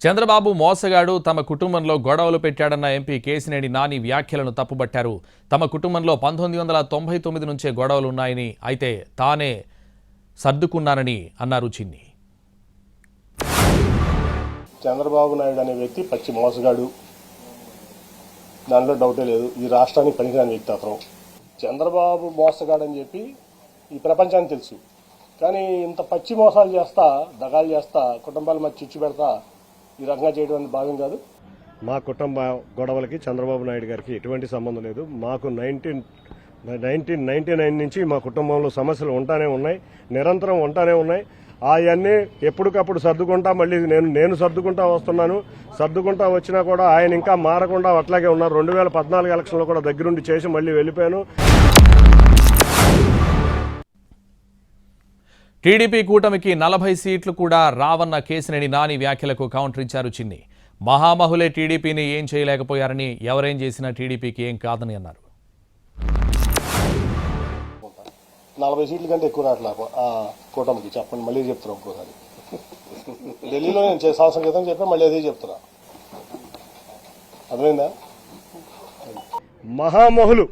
చంద్రబాబు మోసగాడు, తమ కుటుంబంలో గొడవలు పెట్టాడన్న ఎంపీ కేశినేని నాని వ్యాఖ్యలను తప్పుబట్టారు. తమ కుటుంబంలో 1999 నుంచే గొడవలు ఉన్నాయని, అయితే తానే సర్దుకున్నానని అన్నారు చిన్ని. చంద్రబాబు నాయుడు అనే వ్యక్తి పచ్చి మోసగాడు, దానిలో డౌటే లేదు. ఈ రాష్ట్రానికి పనికిరాని వ్యక్తి అతను. చంద్రబాబు మోసగాడని చెప్పి ఈ ప్రపంచానికి తెలుసు. కానీ ఇంత పచ్చి మోసాలు చేస్తా, దగాలు చేస్తా, కుటుంబాల మధ్య చిచ్చు పెడతా ఈ రకంగా చేయడం అనేది భావ్యం కాదు. మా కుటుంబ గొడవలకి చంద్రబాబు నాయుడు గారికి ఎటువంటి సంబంధం లేదు. మాకు 1999 నుంచి మా కుటుంబంలో సమస్యలు ఉంటానే ఉన్నాయి, నిరంతరం ఉంటానే ఉన్నాయి. అవన్నీ ఎప్పటికప్పుడు సర్దుకుంటా మళ్ళీ నేను సర్దుకుంటా వస్తున్నాను. సర్దుకుంటా వచ్చినా కూడా ఆయన ఇంకా మారకుండా అట్లాగే ఉన్నారు. 2014 ఎలక్షన్లో కూడా దగ్గరుండి చేసి మళ్ళీ వెళ్ళిపోయాను. టీడీపీ కూటమికి 40 సీట్లు కూడా రావన్న కేశినేని నాని వ్యాఖ్యలకు కౌంటర్ ఇచ్చారు చిన్ని. మహామహులే టీడీపీని ఏం చేయలేకపోయారని, ఎవరేం చేసినా టీడీపీకి ఏం కాదని అన్నారు. 40 సీట్ల కంటే ఎక్కువ రావట్లే ఆ కూటమికి. చెప్పండి, మళ్ళీ చెప్తున్నా ఇంకోసారి. ఢిల్లీలో నేను సంవత్సరం క్రితం చెప్పా, మళ్ళీ అదే చెప్తున్నా. అర్థమైందా? మహామహులు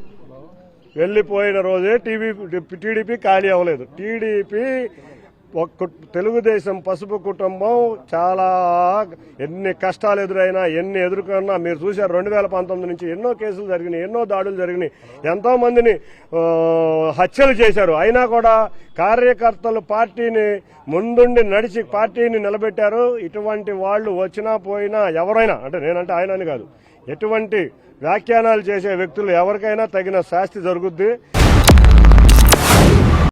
వెళ్ళిపోయిన రోజే టీడీపీ ఖాళీ అవ్వలేదు. టీడీపీ తెలుగుదేశం పసుపు కుటుంబం చాలా ఎన్ని కష్టాలు ఎదురైనా, ఎన్ని ఎదుర్కొన్నా మీరు చూశారు. 2019 నుంచి ఎన్నో కేసులు జరిగినాయి, ఎన్నో దాడులు జరిగినాయి, ఎంతో మందిని హత్యలు చేశారు. అయినా కూడా కార్యకర్తలు పార్టీని ముందుండి నడిచి పార్టీని నిలబెట్టారు. ఇటువంటి వాళ్ళు వచ్చినా పోయినా ఎవరైనా, అంటే నేనంటే ఆయన అని కాదు, ఎటువంటి వ్యాఖ్యానాలు చేసే వ్యక్తులు ఎవరికైనా తగిన శాస్తి జరుగుద్ది.